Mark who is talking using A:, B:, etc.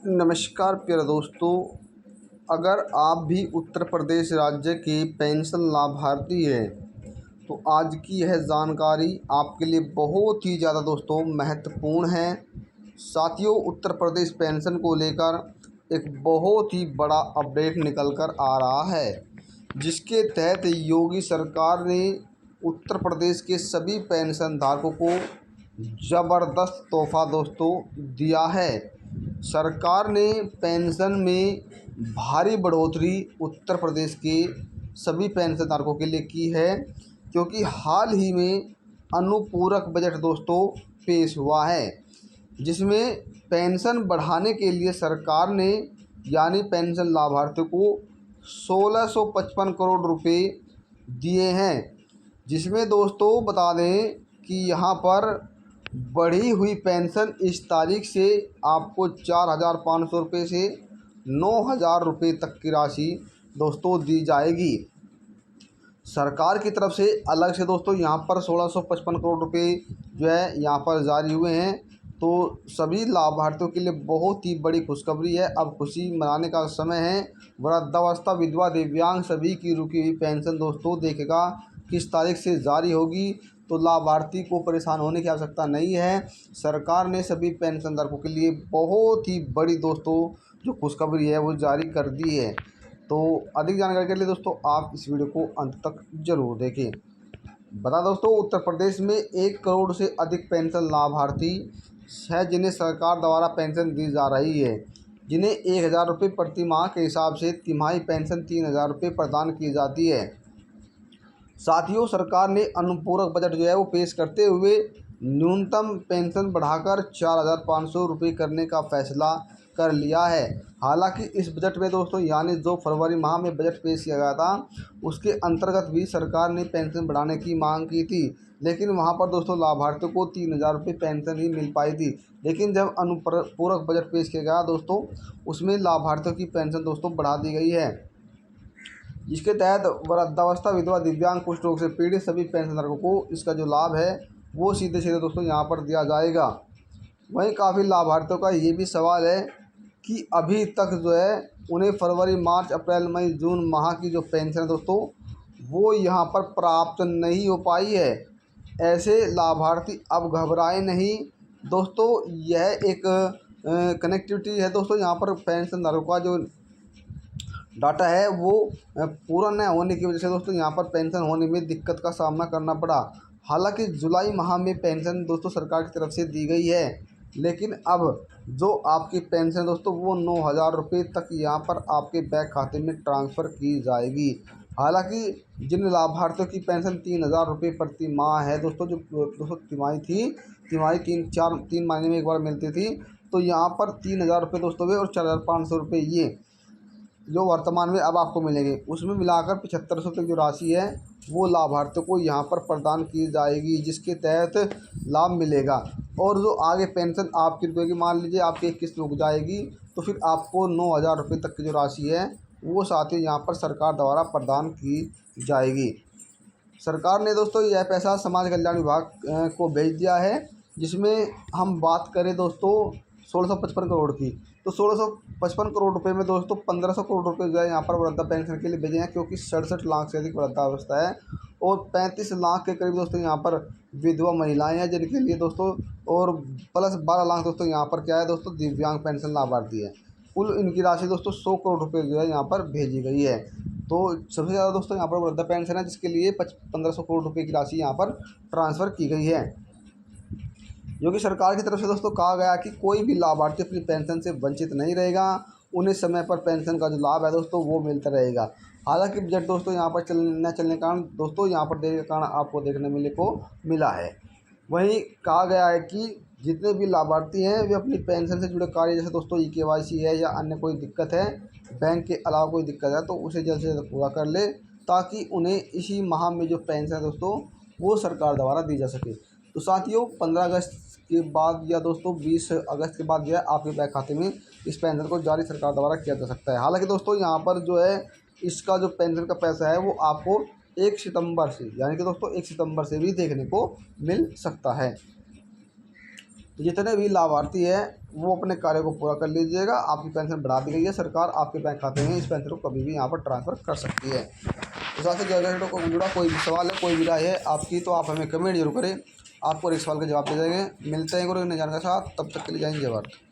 A: नमस्कार प्यारे दोस्तों। अगर आप भी उत्तर प्रदेश राज्य के पेंशन लाभार्थी हैं तो आज की यह जानकारी आपके लिए बहुत ही ज़्यादा दोस्तों महत्वपूर्ण है। साथियों, उत्तर प्रदेश पेंशन को लेकर एक बहुत ही बड़ा अपडेट निकल कर आ रहा है, जिसके तहत योगी सरकार ने उत्तर प्रदेश के सभी पेंशन धारकों को ज़बरदस्त तोहफ़ा दोस्तों दिया है। सरकार ने पेंशन में भारी बढ़ोतरी उत्तर प्रदेश के सभी पेंशनधारकों के लिए की है, क्योंकि हाल ही में अनुपूरक बजट दोस्तों पेश हुआ है, जिसमें पेंशन बढ़ाने के लिए सरकार ने यानी पेंशन लाभार्थियों को 1655 करोड़ रुपए दिए हैं। जिसमें दोस्तों बता दें कि यहाँ पर बढ़ी हुई पेंशन इस तारीख से आपको 4,500 रुपये से 9,000 रुपये तक की राशि दोस्तों दी जाएगी। सरकार की तरफ से अलग से दोस्तों यहाँ पर 1655 करोड़ रुपये जो है यहाँ पर जारी हुए हैं। तो सभी लाभार्थियों के लिए बहुत ही बड़ी खुशखबरी है। अब खुशी मनाने का समय है। वृद्धावस्था, विधवा, दिव्यांग सभी की रुकी हुई पेंशन दोस्तों देखेगा किस तारीख से जारी होगी, तो लाभार्थी को परेशान होने की आवश्यकता नहीं है। सरकार ने सभी पेंशनधारकों के लिए बहुत ही बड़ी दोस्तों जो खुशखबरी है वो जारी कर दी है। तो अधिक जानकारी के लिए दोस्तों आप इस वीडियो को अंत तक जरूर देखें। बता दोस्तों, उत्तर प्रदेश में 1 करोड़ से अधिक पेंशन लाभार्थी है जिन्हें सरकार द्वारा पेंशन दी जा रही है, जिन्हें 1,000 रुपये प्रति माह के हिसाब से तिमाही पेंशन 3,000 रुपये प्रदान की जाती है। साथियों, सरकार ने अनुपूरक बजट जो है वो पेश करते हुए न्यूनतम पेंशन बढ़ाकर 4,500 रुपये करने का फैसला कर लिया है। हालांकि इस बजट में दोस्तों यानी जो फरवरी माह में बजट पेश किया गया था उसके अंतर्गत भी सरकार ने पेंशन बढ़ाने की मांग की थी, लेकिन वहां पर दोस्तों लाभार्थियों को 3,000 रुपये पेंशन ही मिल पाई थी। लेकिन जब अनुपूरक बजट पेश किया गया दोस्तों उसमें लाभार्थियों की पेंशन दोस्तों बढ़ा दी गई है, जिसके तहत वृद्धावस्था, विधवा, दिव्यांग, कुष्ठ रोग से पीड़ित सभी पेंशनधारकों को इसका जो लाभ है वो सीधे सीधे दोस्तों यहाँ पर दिया जाएगा। वहीं काफ़ी लाभार्थियों का ये भी सवाल है कि अभी तक जो है उन्हें फरवरी, मार्च, अप्रैल, मई, जून माह की जो पेंशन है दोस्तों वो यहाँ पर प्राप्त नहीं हो पाई है। ऐसे लाभार्थी अब घबराए नहीं दोस्तों। यह एक कनेक्टिविटी है दोस्तों। यहाँ पर पेंशनधारकों का जो डाटा है वो पूरा न होने की वजह से दोस्तों यहाँ पर पेंशन होने में दिक्कत का सामना करना पड़ा। हालांकि जुलाई माह में पेंशन दोस्तों सरकार की तरफ से दी गई है, लेकिन अब जो आपकी पेंशन दोस्तों वो 9,000 रुपये तक यहाँ पर आपके बैंक खाते में ट्रांसफ़र की जाएगी। हालांकि जिन लाभार्थियों की पेंशन 3,000 रुपये प्रति माह है दोस्तों, जो दोस्तों तिमाही 3 महीने में एक बार मिलती थी, तो यहाँ पर 3,000 रुपये दोस्तों हुए और 4,500 रुपये ये जो वर्तमान में अब आपको मिलेंगे, उसमें मिलाकर 7,500 तक जो राशि है वो लाभार्थियों को यहाँ पर प्रदान की जाएगी, जिसके तहत लाभ मिलेगा। और जो आगे पेंशन आपकी रुकेगी, मान लीजिए आपकी एक किस्त रुक जाएगी तो फिर आपको 9,000 रुपये तक की जो राशि है वो साथ ही यहाँ पर सरकार द्वारा प्रदान की जाएगी। सरकार ने दोस्तों यह पैसा समाज कल्याण विभाग को भेज दिया है, जिसमें हम बात करें दोस्तों 1655 करोड़ की, तो 1655 करोड़ रुपए में दोस्तों 1,500 करोड़ रुपए जो है यहाँ पर वृद्धा पेंशन के लिए भेजे हैं, क्योंकि 67 लाख से अधिक वृद्धावस्था है और 35 लाख के करीब दोस्तों यहाँ पर विधवा महिलाएं हैं जिनके लिए दोस्तों, और प्लस 12 लाख दोस्तों यहाँ पर क्या है दोस्तों दिव्यांग पेंशन लाभार्थी है। कुल इनकी राशि दोस्तों 100 करोड़ रुपये जो है यहाँ पर भेजी गई है। तो सबसे ज़्यादा दोस्तों यहाँ पर वृद्धा पेंशन है, जिसके लिए 1,500 करोड़ रुपये की राशि यहाँ पर ट्रांसफ़र की गई है। जो कि सरकार की तरफ से दोस्तों कहा गया कि कोई भी लाभार्थी अपनी पेंशन से वंचित नहीं रहेगा, उन्हें समय पर पेंशन का जो लाभ है दोस्तों वो मिलता रहेगा। हालांकि बजट दोस्तों यहाँ पर न चलने के कारण दोस्तों यहाँ पर देरी के कारण आपको देखने मिलने को मिला है। वहीं कहा गया है कि जितने भी लाभार्थी हैं वे अपनी पेंशन से जुड़े कार्य, जैसे दोस्तों EKYC है या अन्य कोई दिक्कत है, बैंक के अलावा कोई दिक्कत है, तो उसे जल्द से जल्द पूरा कर ले, ताकि उन्हें इसी माह में जो पेंशन है दोस्तों वो सरकार द्वारा दी जा सके। तो साथियों, 15 अगस्त के बाद या दोस्तों 20 अगस्त के बाद जो है आपके बैंक खाते में इस पेंशन को जारी सरकार द्वारा किया जा सकता है। हालांकि दोस्तों यहाँ पर जो है इसका जो पेंशन का पैसा है वो आपको 1 सितंबर से यानी कि दोस्तों 1 सितंबर से भी देखने को मिल सकता है। तो जितने भी लाभार्थी हैं वो अपने कार्य को पूरा कर लीजिएगा। आपकी पेंशन बढ़ा दी गई है, सरकार आपके बैंक खाते में इस पेंशन को कभी भी यहाँ पर ट्रांसफ़र कर सकती है। तो साथ ही गैजेटों को जुड़ा कोई भी सवाल है, कोई भी राय है आपकी, तो आप हमें कमेंट जरूर करें, आपको एक सवाल के जवाब दे देंगे। मिलते हैं गुरु नए जानकारी के साथ, तब तक के लिए जय हिंद जय भारत।